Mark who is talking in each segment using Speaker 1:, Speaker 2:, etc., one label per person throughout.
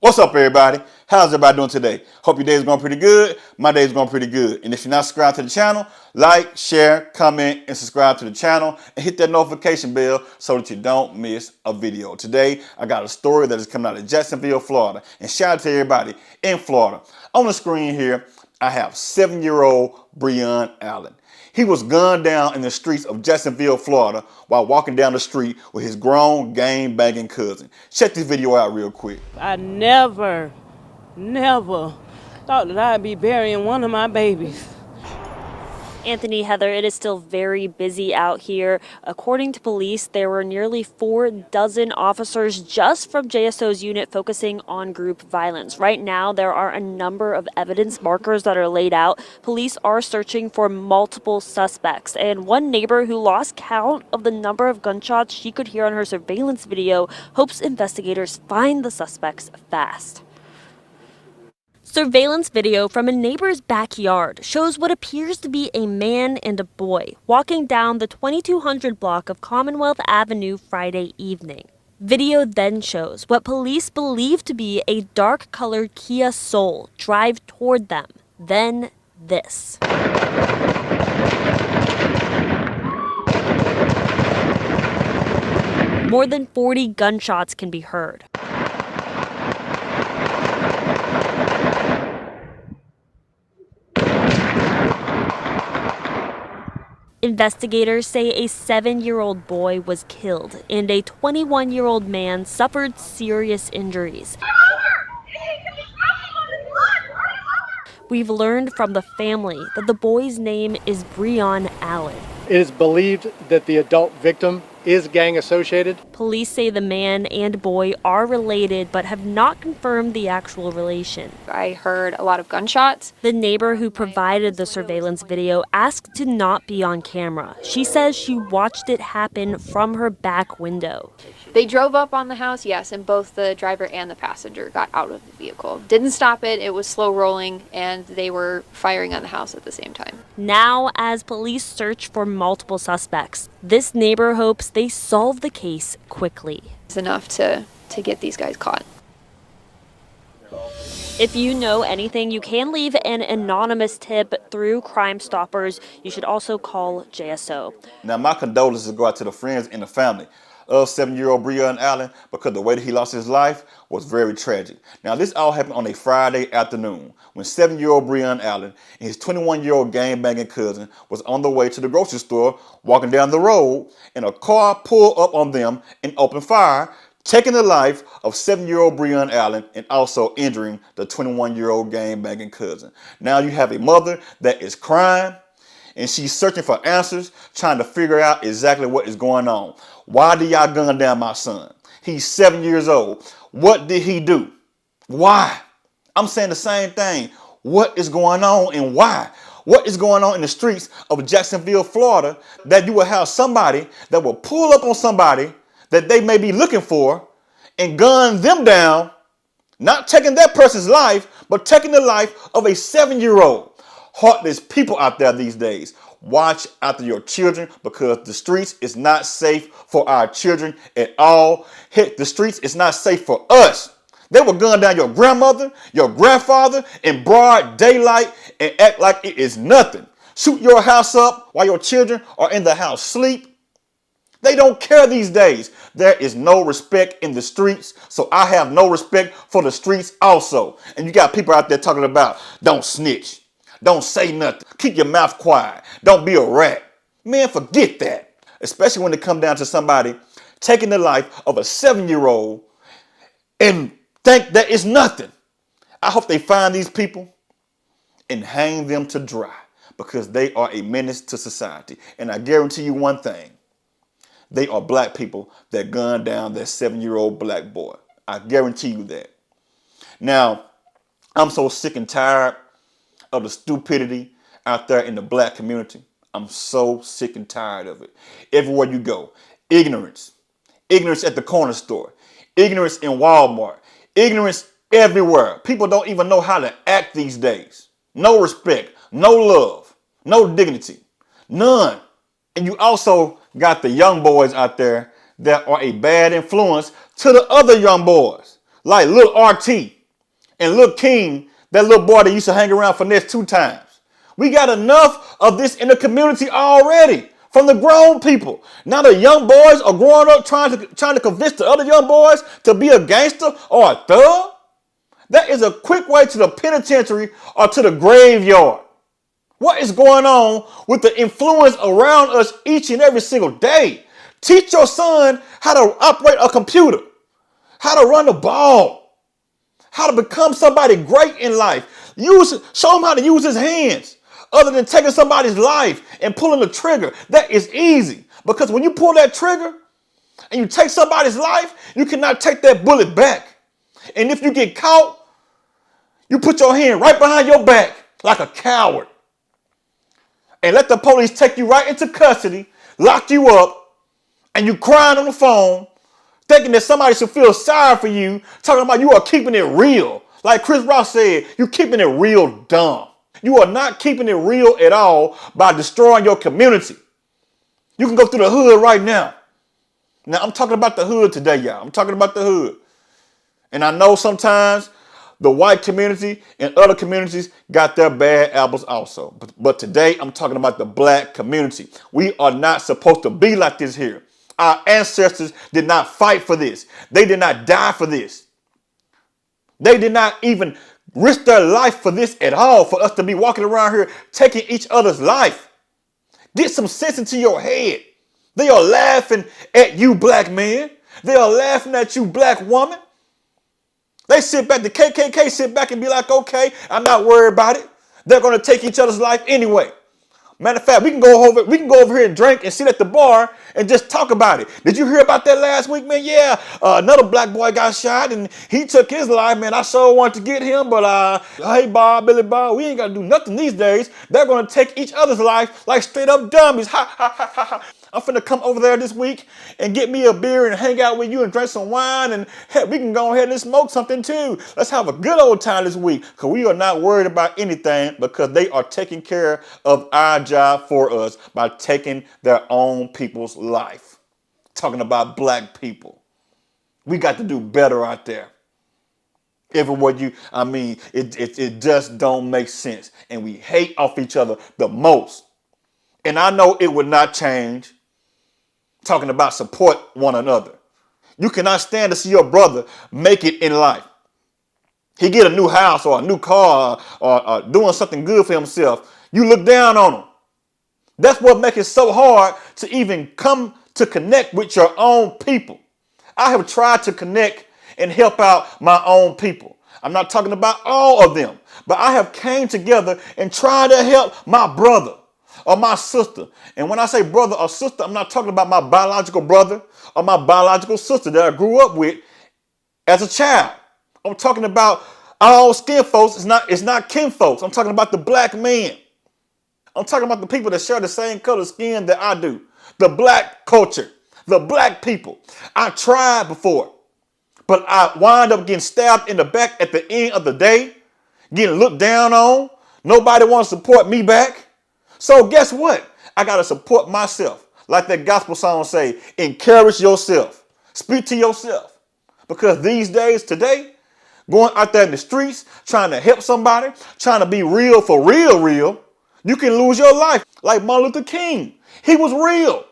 Speaker 1: What's up, everybody? How's everybody doing today? Hope your day is going pretty good. My day is going pretty good. And if you're not subscribed to the channel, like, share, comment, and subscribe to the channel. And hit that notification bell so that you don't miss a video. Today, I got a story that is coming out of Jacksonville, Florida. And shout out to everybody in Florida. On the screen here, I have 7-year-old Breon Allen. He was gunned down in the streets of Jacksonville, Florida while walking down the street with his grown gang-banging cousin. Check this video out real quick.
Speaker 2: I never thought that I'd be burying one of my babies.
Speaker 3: Anthony, Heather, it is still very busy out here. According to police, there were nearly 4 dozen officers just from JSO's unit focusing on group violence. Right now, there are a number of evidence markers that are laid out. Police are searching for multiple suspects. And one neighbor who lost count of the number of gunshots she could hear on her surveillance video hopes investigators find the suspects fast. Surveillance video from a neighbor's backyard shows what appears to be a man and a boy walking down the 2200 block of Commonwealth Avenue Friday evening. Video then shows what police believe to be a dark-colored Kia Soul drive toward them. Then this. More than 40 gunshots can be heard. Investigators say a 7-year-old boy was killed and a 21-year-old man suffered serious injuries. We've learned from the family that the boy's name is Breon Allen.
Speaker 4: It is believed that the adult victim is gang associated.
Speaker 3: Police say the man and boy are related but have not confirmed the actual relation.
Speaker 5: I heard a lot of gunshots.
Speaker 3: The neighbor who provided the surveillance video asked to not be on camera. She says she watched it happen from her back window.
Speaker 5: They drove up on the house, yes, and both the driver and the passenger got out of the vehicle. Didn't stop it, it was slow rolling, and they were firing on the house at the same time.
Speaker 3: Now, as police search for multiple suspects, this neighbor hopes they solve the case quickly.
Speaker 5: It's enough to get these guys caught.
Speaker 3: If you know anything, you can leave an anonymous tip through Crime Stoppers. You should also call JSO.
Speaker 1: Now, my condolences go out to the friends and the family of 7-year-old Breon Allen because the way that he lost his life was very tragic. Now, this all happened on a Friday afternoon when 7-year-old Breon Allen and his 21-year-old gang-banging cousin was on the way to the grocery store walking down the road, and a car pulled up on them and opened fire, taking the life of 7-year-old Breon Allen and also injuring the 21-year-old gang-banging cousin. Now you have a mother that is crying, and she's searching for answers, trying to figure out exactly what is going on. Why did y'all gun down my son? He's 7 years old. What did he do? Why? I'm saying the same thing. What is going on and why? What is going on in the streets of Jacksonville, Florida, that you will have somebody that will pull up on somebody that they may be looking for and gun them down, not taking that person's life, but taking the life of a 7-year-old? Heartless people out there these days. Watch after your children because the streets is not safe for our children at all. Heck, the streets is not safe for us. They will gun down your grandmother, your grandfather in broad daylight and act like it is nothing. Shoot your house up while your children are in the house sleep. They don't care these days. There is no respect in the streets, so I have no respect for the streets also. And you got people out there talking about don't snitch. Don't say nothing. Keep your mouth quiet. Don't be a rat. Man, forget that. Especially when it comes down to somebody taking the life of a 7-year-old and think that it's nothing. I hope they find these people and hang them to dry because they are a menace to society. And I guarantee you one thing. They are black people that gunned down that 7-year-old black boy. I guarantee you that. Now, I'm so sick and tired of the stupidity out there in the black community. I'm so sick and tired of it. Everywhere you go, ignorance. Ignorance at the corner store. Ignorance in Walmart. Ignorance everywhere. People don't even know how to act these days. No respect, no love, no dignity, none. And you also got the young boys out there that are a bad influence to the other young boys. like Lil RT and Lil King, that little boy that used to hang around Finesse 2 Times. We got enough of this in the community already from the grown people. Now the young boys are growing up trying to convince the other young boys to be a gangster or a thug. That is a quick way to the penitentiary or to the graveyard. What is going on with the influence around us each and every single day? Teach your son how to operate a computer, how to run the ball, how to become somebody great in life. Show him how to use his hands other than taking somebody's life and pulling the trigger. That is easy because when you pull that trigger and you take somebody's life, you cannot take that bullet back. And if you get caught, you put your hand right behind your back like a coward and let the police take you right into custody, lock you up, and you crying on the phone, thinking that somebody should feel sorry for you, talking about you are keeping it real. Like Chris Ross said, you keeping it real dumb. You are not keeping it real at all by destroying your community. You can go through the hood right now. Now, I'm talking about the hood today, y'all. I'm talking about the hood. And I know sometimes the white community and other communities got their bad apples also. But today, I'm talking about the black community. We are not supposed to be like this here. Our ancestors did not fight for this. They did not die for this. They did not even risk their life for this at all, for us to be walking around here taking each other's life. Get some sense into your head. They are laughing at you, black man. They are laughing at you, black woman. They sit back, the KKK sit back and be like, okay, I'm not worried about it. They're going to take each other's life anyway. Matter of fact, we can go over here and drink and sit at the bar and just talk about it. Did you hear about that last week, man? Yeah, another black boy got shot and he took his life, man. I sure wanted to get him, but hey, Bob, Billy Bob, we ain't got to do nothing these days. They're going to take each other's life like straight up dummies. Ha, ha, ha, ha, ha. I'm finna come over there this week and get me a beer and hang out with you and drink some wine, and heck, we can go ahead and smoke something too. Let's have a good old time this week, because we are not worried about anything, because they are taking care of our job for us by taking their own people's life. Talking about black people. We got to do better out there. Everywhere it just don't make sense. And we hate off each other the most. And I know it would not change. Talking about support one another. You cannot stand to see your brother make it in life. He get a new house or a new car or doing something good for himself. You look down on him. That's what makes it so hard to even come to connect with your own people. I have tried to connect and help out my own people. I'm not talking about all of them, but I have came together and tried to help my brother or my sister. And when I say brother or sister, I'm not talking about my biological brother or my biological sister that I grew up with as a child. I'm talking about all skin folks. It's not kin folks. I'm talking about the black man. I'm talking about the people that share the same color skin that I do. The black culture, the black people. I tried before, but I wind up getting stabbed in the back at the end of the day, getting looked down on. Nobody wants to support me back. So guess what? I got to support myself. Like that gospel song say, encourage yourself. Speak to yourself. Because these days, today, going out there in the streets, trying to help somebody, trying to be real for real, you can lose your life. Like Martin Luther King. He was real.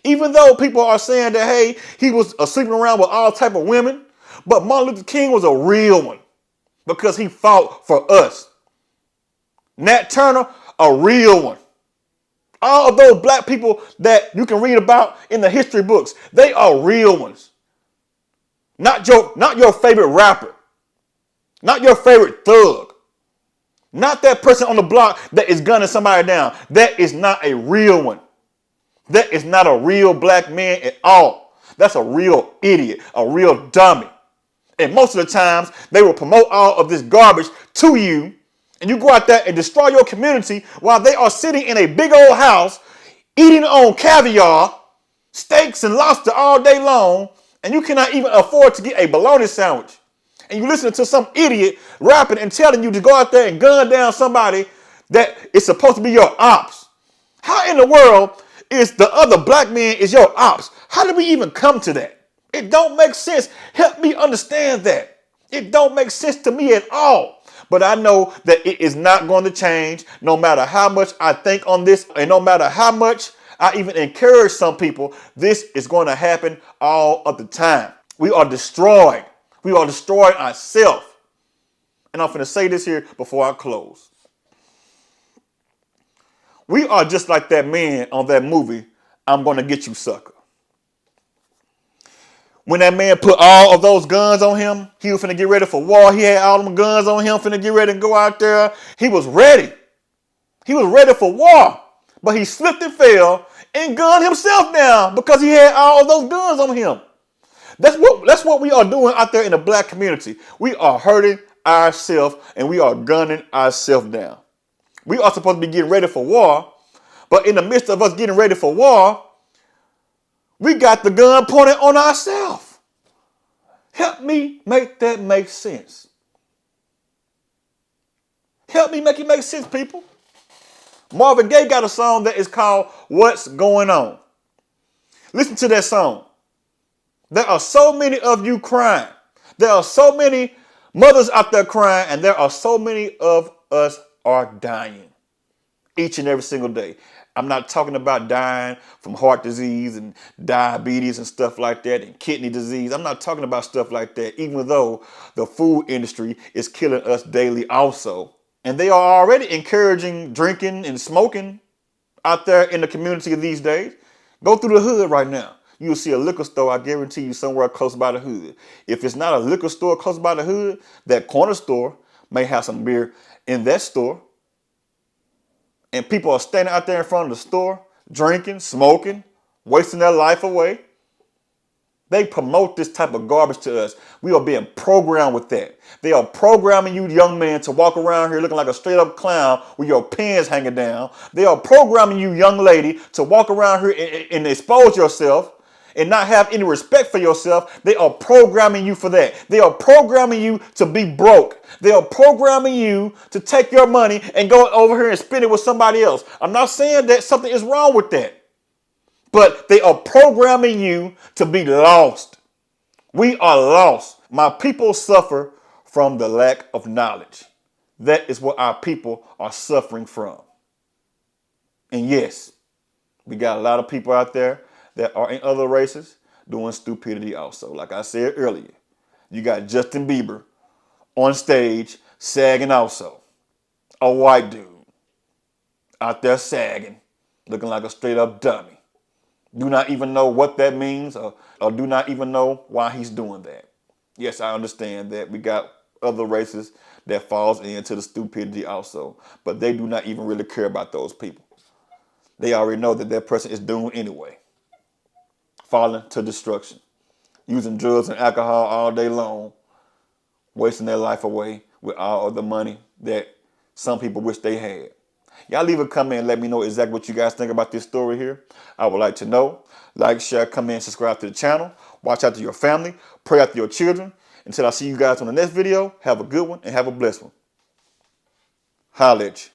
Speaker 1: Even though people are saying that, hey, he was sleeping around with all type of women. But Martin Luther King was a real one. Because he fought for us. Nat Turner, a real one. All of those black people that you can read about in the history books, they are real ones. Not your favorite rapper. Not your favorite thug. Not that person on the block that is gunning somebody down. That is not a real one. That is not a real black man at all. That's a real idiot, a real dummy. And most of the times, they will promote all of this garbage to you, and you go out there and destroy your community while they are sitting in a big old house, eating on caviar, steaks and lobster all day long, and you cannot even afford to get a bologna sandwich. And you listen to some idiot rapping and telling you to go out there and gun down somebody that is supposed to be your ops. How in the world is the other black man is your ops? How did we even come to that? It don't make sense. Help me understand that. It don't make sense to me at all. But I know that it is not going to change no matter how much I think on this and no matter how much I even encourage some people. This is going to happen all of the time. We are destroyed. We are destroying ourselves. And I'm going to say this here before I close. We are just like that man on that movie, I'm Gonna Get You, Sucker. When that man put all of those guns on him, he was finna get ready for war. He had all them guns on him, finna get ready and go out there. He was ready. He was ready for war. But he slipped and fell and gunned himself down because he had all of those guns on him. That's what we are doing out there in the black community. We are hurting ourselves and we are gunning ourselves down. We are supposed to be getting ready for war, but in the midst of us getting ready for war, we got the gun pointed on ourselves. Help me make that make sense. Help me make it make sense, people. Marvin Gaye got a song that is called What's Going On. Listen to that song. There are so many of you crying. There are so many mothers out there crying, and there are so many of us are dying each and every single day. I'm not talking about dying from heart disease and diabetes and stuff like that and kidney disease. I'm not talking about stuff like that, even though the food industry is killing us daily also. And they are already encouraging drinking and smoking out there in the community these days. Go through the hood right now. You'll see a liquor store, I guarantee you, somewhere close by the hood. If it's not a liquor store close by the hood, that corner store may have some beer in that store. And people are standing out there in front of the store, drinking, smoking, wasting their life away. They promote this type of garbage to us. We are being programmed with that. They are programming you young men to walk around here looking like a straight up clown with your pants hanging down. They are programming you young lady to walk around here and expose yourself and not have any respect for yourself. They are programming you for that. They are programming you to be broke. They are programming you to take your money and go over here and spend it with somebody else. I'm not saying that something is wrong with that, but they are programming you to be lost. We are lost. My people suffer from the lack of knowledge. That is what our people are suffering from. And yes, we got a lot of people out there that are in other races doing stupidity also. Like I said earlier, you got Justin Bieber on stage sagging also. A white dude out there sagging, looking like a straight up dummy. Do not even know what that means or do not even know why he's doing that. Yes, I understand that we got other races that falls into the stupidity also, but they do not even really care about those people. They already know that that person is doomed anyway. Falling to destruction, using drugs and alcohol all day long, wasting their life away with all of the money that some people wish they had. Y'all leave a comment and let me know exactly what you guys think about this story here. I would like to know. Like, share, comment, subscribe to the channel. Watch out to your family. Pray out to your children. Until I see you guys on the next video, have a good one and have a blessed one. Holla at you.